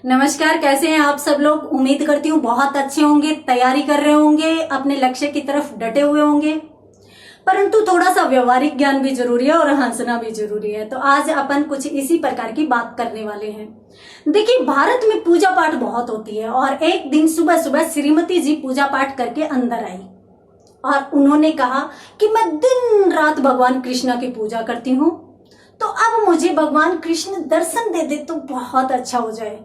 नमस्कार, कैसे हैं आप सब लोग। उम्मीद करती हूँ बहुत अच्छे होंगे, तैयारी कर रहे होंगे, अपने लक्ष्य की तरफ डटे हुए होंगे। परंतु थोड़ा सा व्यवहारिक ज्ञान भी जरूरी है और हंसना भी जरूरी है। तो आज अपन कुछ इसी प्रकार की बात करने वाले हैं। देखिए, भारत में पूजा पाठ बहुत होती है और एक दिन सुबह सुबह श्रीमती जी पूजा पाठ करके अंदर आई और उन्होंने कहा कि मैं दिन रात भगवान कृष्ण की पूजा करती हूँ, तो अब मुझे भगवान कृष्ण दर्शन दे दे तो बहुत अच्छा हो जाए।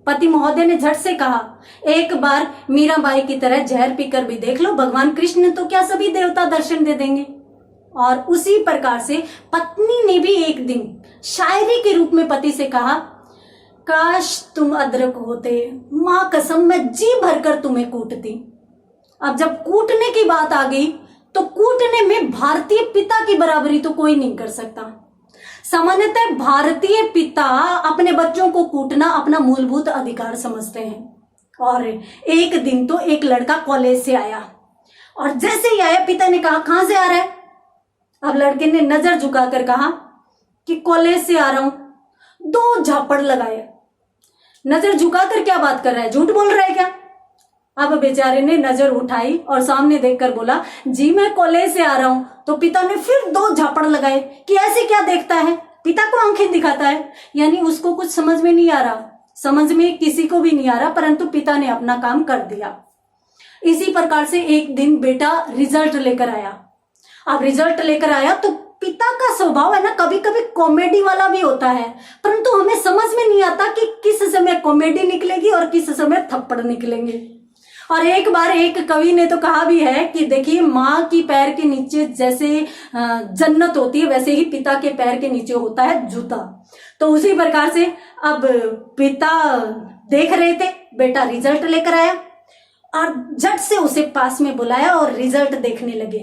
पति महोदय ने झट से कहा, एक बार मीराबाई की तरह जहर पीकर भी देख लो, भगवान कृष्ण तो क्या सभी देवता दर्शन दे देंगे। और उसी प्रकार से पत्नी ने भी एक दिन शायरी के रूप में पति से कहा, काश तुम अदरक होते, मां कसम मैं जी भरकर तुम्हें कूटती। अब जब कूटने की बात आ गई तो कूटने में भारतीय पिता की बराबरी तो कोई नहीं कर सकता। सामान्यतः भारतीय पिता अपने बच्चों को कूटना अपना मूलभूत अधिकार समझते हैं। और एक दिन तो एक लड़का कॉलेज से आया और जैसे ही आया पिता ने कहा, कहां से आ रहा है। अब लड़के ने नजर झुकाकर कहा कि कॉलेज से आ रहा हूं। दो झापड़ लगाए। नजर झुकाकर क्या बात कर रहा है, झूठ बोल रहा है क्या। अब बेचारे ने नजर उठाई और सामने देखकर बोला, जी मैं कॉलेज से आ रहा हूं। तो पिता ने फिर दो झापड़ लगाए कि ऐसे क्या देखता है, पिता को आंखें दिखाता है। यानी उसको कुछ समझ में नहीं आ रहा, समझ में किसी को भी नहीं आ रहा, परंतु पिता ने अपना काम कर दिया। इसी प्रकार से एक दिन बेटा रिजल्ट लेकर आया। अब रिजल्ट लेकर आया तो पिता का स्वभाव है ना, कभी कभी कॉमेडी वाला भी होता है, परंतु हमें समझ में नहीं आता कि किस समय कॉमेडी निकलेगी और किस समय थप्पड़ निकलेंगे। और एक बार एक कवि ने तो कहा भी है कि देखिए, माँ की पैर के नीचे जैसे जन्नत होती है, वैसे ही पिता के पैर के नीचे होता है जूता। तो उसी प्रकार से अब पिता देख रहे थे, बेटा रिजल्ट लेकर आया और झट से उसे पास में बुलाया और रिजल्ट देखने लगे।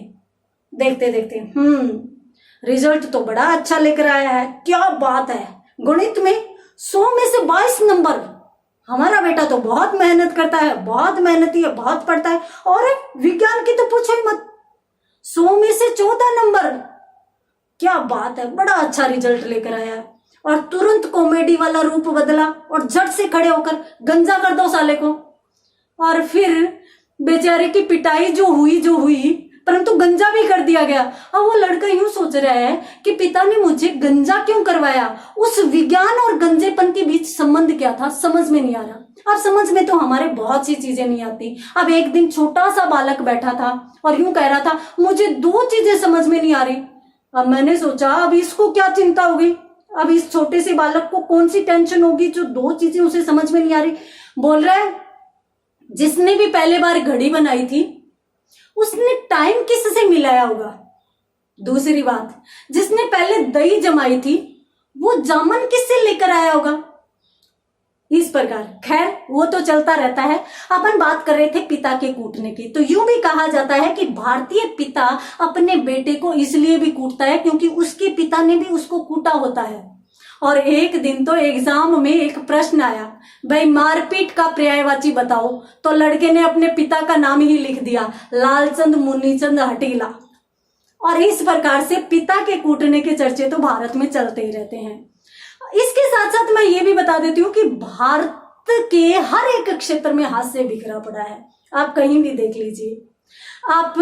देखते देखते रिजल्ट तो बड़ा अच्छा लेकर आया है, क्या बात है, गणित में 100 में से 22 नंबर। हमारा बेटा तो बहुत मेहनत करता है, बहुत मेहनती है, बहुत पढ़ता है। और विज्ञान की तो पूछो ही मत, 100 में से 14 नंबर। क्या बात है, बड़ा अच्छा रिजल्ट लेकर आया है। और तुरंत कॉमेडी वाला रूप बदला और झट से खड़े होकर गंजा कर दो साले को। और फिर बेचारे की पिटाई जो हुई, परंतु गंजा भी कर दिया गया। अब वो लड़का यूं सोच रहा है कि पिता ने मुझे गंजा क्यों करवाया, उस विज्ञान और गंजेपन के बीच संबंध क्या था, समझ में नहीं आ रहा। अब समझ में तो हमारे बहुत सी चीजें नहीं आती। अब एक दिन छोटा सा बालक बैठा था और यूं कह रहा था, मुझे 2 चीजें समझ में नहीं आ रही। अब मैंने सोचा, अब इसको क्या चिंता होगी, अब इस छोटे से बालक को कौन सी टेंशन होगी जो 2 चीजें उसे समझ में नहीं आ रही। बोल रहा है, जिसने भी पहले बार घड़ी बनाई थी उसने टाइम किससे मिलाया होगा। दूसरी बात, जिसने पहले दही जमाई थी वो जामन किससे लेकर आया होगा। इस प्रकार, खैर वो तो चलता रहता है। अपन बात कर रहे थे पिता के कूटने की। तो यूं भी कहा जाता है कि भारतीय पिता अपने बेटे को इसलिए भी कूटता है क्योंकि उसके पिता ने भी उसको कूटा होता है। और एक दिन तो एग्जाम में एक प्रश्न आया, भाई मारपीट का पर्यायवाची बताओ। तो लड़के ने अपने पिता का नाम ही लिख दिया, लालचंद मुन्नीचंद हटीला। और इस प्रकार से पिता के कूटने के चर्चे तो भारत में चलते ही रहते हैं। इसके साथ साथ मैं ये भी बता देती हूँ कि भारत के हर एक क्षेत्र में हास्य बिखरा पड़ा है। आप कहीं भी देख लीजिए। आप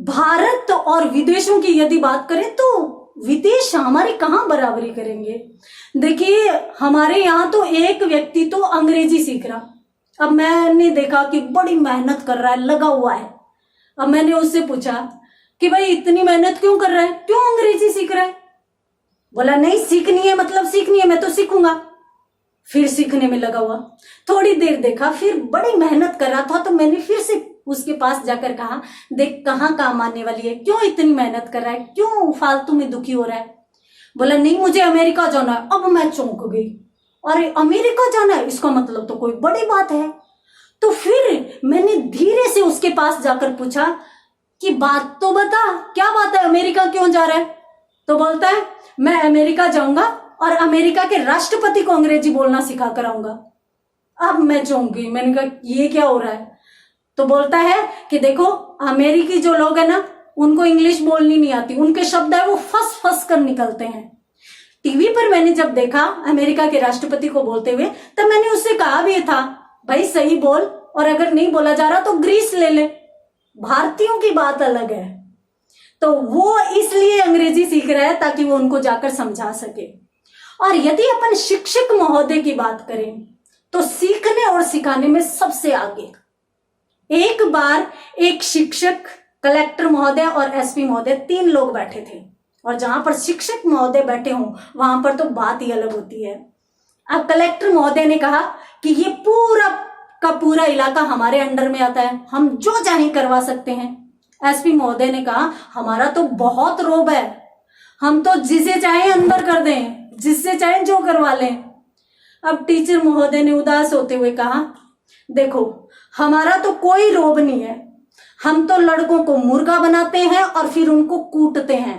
भारत और विदेशों की यदि बात करें तो विदेश हमारे कहाँ बराबरी करेंगे। देखिए, हमारे यहाँ तो एक व्यक्ति तो अंग्रेजी सीख रहा। अब मैंने देखा कि बड़ी मेहनत कर रहा है, लगा हुआ है। अब मैंने उससे पूछा कि भाई इतनी मेहनत क्यों कर रहा है, क्यों अंग्रेजी सीख रहा है। बोला, नहीं सीखनी है, मतलब सीखनी है, मैं तो सीखूंगा। फिर सीखने में लगा हुआ। थोड़ी देर देखा, फिर बड़ी मेहनत कर रहा था, तो मैंने फिर से उसके पास जाकर कहा, देख कहाँ काम आने वाली है, क्यों इतनी मेहनत कर रहा है, क्यों फालतू में दुखी हो रहा है। बोला, नहीं मुझे अमेरिका जाना है। अब मैं चौंक गई, अरे अमेरिका जाना है, इसका मतलब तो कोई बड़ी बात है। तो फिर मैंने धीरे से उसके पास जाकर पूछा कि बात तो बता, क्या बात है, अमेरिका क्यों जा रहा है। तो बोलता है, मैं अमेरिका जाऊंगा और अमेरिका के राष्ट्रपति को अंग्रेजी बोलना सिखा कर आऊंगा। अब मैं चौंक गई, मैंने कहा ये क्या हो रहा है। तो बोलता है कि देखो, अमेरिकी जो लोग है ना, उनको इंग्लिश बोलनी नहीं आती, उनके शब्द है वो फंस फंस कर निकलते हैं। टीवी पर मैंने जब देखा अमेरिका के राष्ट्रपति को बोलते हुए, तब मैंने उससे कहा भी था, भाई सही बोल, और अगर नहीं बोला जा रहा तो ग्रीस ले ले। भारतीयों की बात अलग है। तो वो इसलिए अंग्रेजी सीख रहा है ताकि वो उनको जाकर समझा सके। और यदि अपन शिक्षक महोदय की बात करें तो सीखने और सिखाने में सबसे आगे। एक बार एक शिक्षक, कलेक्टर महोदय और एसपी महोदय, 3 लोग बैठे थे, और जहां पर शिक्षक महोदय बैठे हों वहां पर तो बात ही अलग होती है। अब कलेक्टर महोदय ने कहा कि ये पूरा का पूरा इलाका हमारे अंडर में आता है, हम जो चाहे करवा सकते हैं। एसपी महोदय ने कहा हमारा तो बहुत रोब है, हम तो जिसे चाहे अंदर कर दें, जिससे चाहे जो करवा लें। अब टीचर महोदय ने उदास होते हुए कहा, देखो हमारा तो कोई रोब नहीं है, हम तो लड़कों को मुर्गा बनाते हैं और फिर उनको कूटते हैं।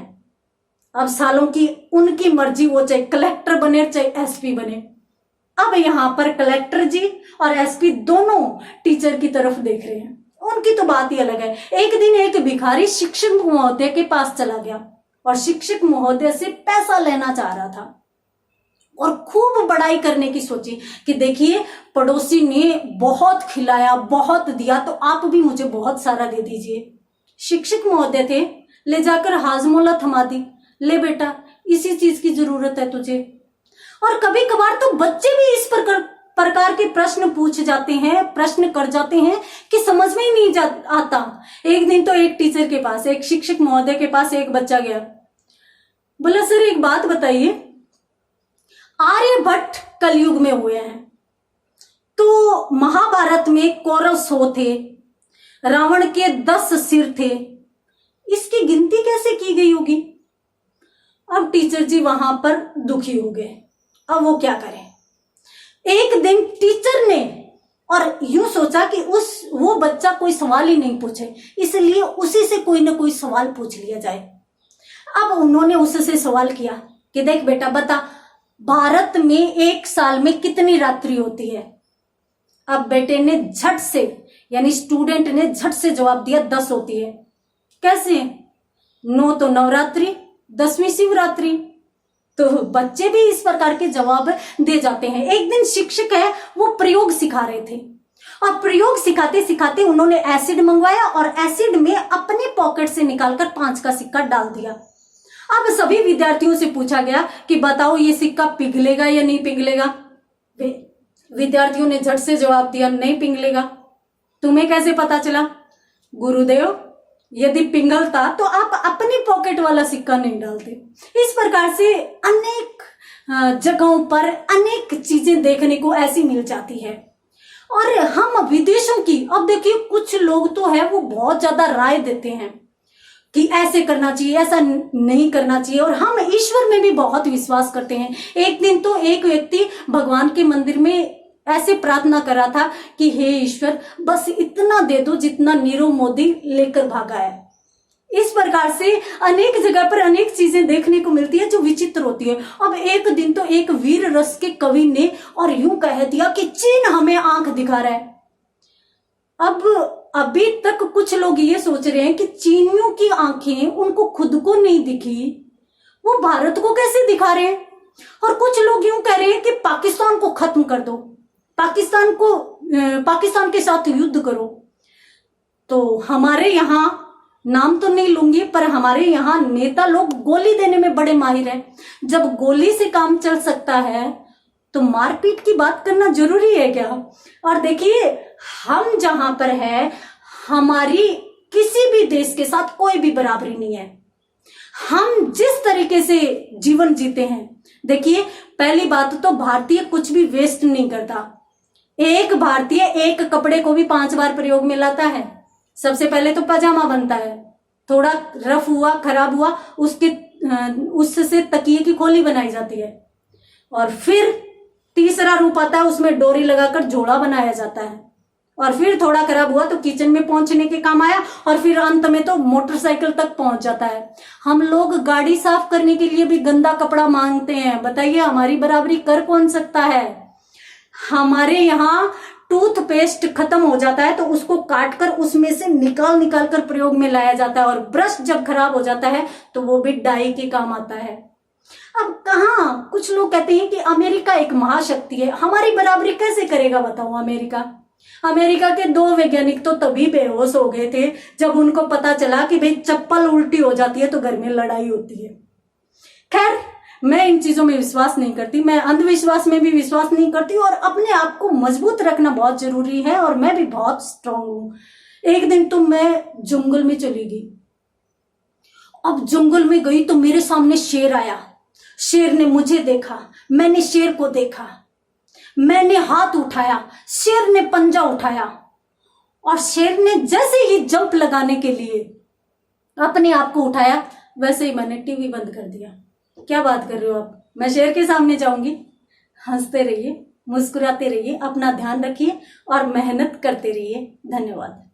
अब सालों की उनकी मर्जी, वो चाहे कलेक्टर बने चाहे एसपी बने। अब यहां पर कलेक्टर जी और एसपी दोनों टीचर की तरफ देख रहे हैं, उनकी तो बात ही अलग है। एक दिन एक भिखारी शिक्षक महोदय के पास चला गया और शिक्षक महोदय से पैसा लेना चाह रहा था और खूब बड़ाई करने की सोची कि देखिए पड़ोसी ने बहुत खिलाया, बहुत दिया, तो आप भी मुझे बहुत सारा दे दीजिए। शिक्षक महोदय थे, ले जाकर हाजमोला थमा दी, ले बेटा इसी चीज की जरूरत है तुझे। और कभी कभार तो बच्चे भी इस प्रकार के प्रश्न पूछ जाते हैं, प्रश्न कर जाते हैं कि समझ में ही नहीं आता। एक दिन तो एक टीचर के पास, एक शिक्षक महोदय के पास एक बच्चा गया, बोला सर एक बात बताइए, आर्यभट्ट कलयुग में हुए हैं, तो महाभारत में कौरव 100 थे, रावण के 10 सिर थे, इसकी गिनती कैसे की गई होगी? अब टीचर जी वहां पर दुखी हो गए। अब वो क्या करें? एक दिन टीचर ने और यूं सोचा कि वो बच्चा कोई सवाल ही नहीं पूछे, इसलिए उसी से कोई ना कोई सवाल पूछ लिया जाए। अब उन्होंने उससे सवाल किया कि देख बेटा बता, भारत में एक साल में कितनी रात्रि होती है? अब बेटे ने झट से, यानी स्टूडेंट ने झट से जवाब दिया 10 होती है। कैसे? 9 तो नवरात्रि, 10वीं शिवरात्रि। तो बच्चे भी इस प्रकार के जवाब दे जाते हैं। एक दिन शिक्षक है वो प्रयोग सिखा रहे थे और प्रयोग सिखाते सिखाते उन्होंने एसिड मंगवाया और एसिड में अपने पॉकेट से निकालकर 5 का सिक्का डाल दिया। अब सभी विद्यार्थियों से पूछा गया कि बताओ ये सिक्का पिघलेगा या नहीं पिघलेगा? विद्यार्थियों ने झट से जवाब दिया नहीं पिघलेगा। तुम्हें कैसे पता चला? गुरुदेव यदि पिघलता तो आप अपनी पॉकेट वाला सिक्का नहीं डालते। इस प्रकार से अनेक जगहों पर अनेक चीजें देखने को ऐसी मिल जाती है। और हम विदेशों की, अब देखिए कुछ लोग तो है वो बहुत ज्यादा राय देते हैं कि ऐसे करना चाहिए, ऐसा नहीं करना चाहिए, और हम ईश्वर में भी बहुत विश्वास करते हैं। एक दिन तो एक व्यक्ति भगवान के मंदिर में ऐसे प्रार्थना कर रहा था कि हे ईश्वर बस इतना दे दो जितना नीरव मोदी लेकर भागा है। इस प्रकार से अनेक जगह पर अनेक चीजें देखने को मिलती है जो विचित्र होती है। अब एक दिन तो एक वीर रस के कवि ने और यूं कह दिया कि चीन हमें आंख दिखा रहा है। अब अभी तक कुछ लोग ये सोच रहे हैं कि चीनियों की आंखें उनको खुद को नहीं दिखी, वो भारत को कैसे दिखा रहे हैं। और कुछ लोग यूं कह रहे हैं कि पाकिस्तान को खत्म कर दो, पाकिस्तान के साथ युद्ध करो। तो हमारे यहाँ, नाम तो नहीं लूंगी, पर हमारे यहाँ नेता लोग गोली देने में बड़े माहिर हैं। जब गोली से काम चल सकता है तो मारपीट की बात करना जरूरी है क्या? और देखिए हम जहां पर है, हमारी किसी भी देश के साथ कोई भी बराबरी नहीं है। हम जिस तरीके से जीवन जीते हैं, देखिए पहली बात तो भारतीय कुछ भी वेस्ट नहीं करता। एक भारतीय एक कपड़े को भी 5 बार प्रयोग में लाता है। सबसे पहले तो पजामा बनता है, थोड़ा रफ हुआ, खराब हुआ, उससे तकिए की खोली बनाई जाती है, और फिर तीसरा रूप आता है, उसमें डोरी लगाकर झोला बनाया जाता है, और फिर थोड़ा खराब हुआ तो किचन में पहुंचने के काम आया, और फिर अंत में तो मोटरसाइकिल तक पहुंच जाता है। हम लोग गाड़ी साफ करने के लिए भी गंदा कपड़ा मांगते हैं। बताइए हमारी बराबरी कर कौन सकता है? हमारे यहाँ टूथपेस्ट खत्म हो जाता है तो उसको काटकर उसमें से निकाल कर प्रयोग में लाया जाता है, और ब्रश जब खराब हो जाता है तो वो भी डाई के काम आता है। अब कहाँ कुछ लोग कहते हैं कि अमेरिका एक महाशक्ति है, हमारी बराबरी कैसे करेगा बताओ अमेरिका। अमेरिका के 2 वैज्ञानिक तो तभी बेहोश हो गए थे जब उनको पता चला कि भाई चप्पल उल्टी हो जाती है तो घर में लड़ाई होती है। खैर, मैं इन चीजों में विश्वास नहीं करती, मैं अंधविश्वास में भी विश्वास नहीं करती, और अपने आप को मजबूत रखना बहुत जरूरी है, और मैं भी बहुत स्ट्रांग हूं। एक दिन तो मैं जंगल में चली गई। अब जंगल में गई तो मेरे सामने शेर आया। शेर ने मुझे देखा, मैंने शेर को देखा, मैंने हाथ उठाया, शेर ने पंजा उठाया, और शेर ने जैसे ही जंप लगाने के लिए अपने आप को उठाया, वैसे ही मैंने टीवी बंद कर दिया। क्या बात कर रहे हो आप, मैं शेर के सामने जाऊंगी? हंसते रहिए, मुस्कुराते रहिए, अपना ध्यान रखिए और मेहनत करते रहिए। धन्यवाद।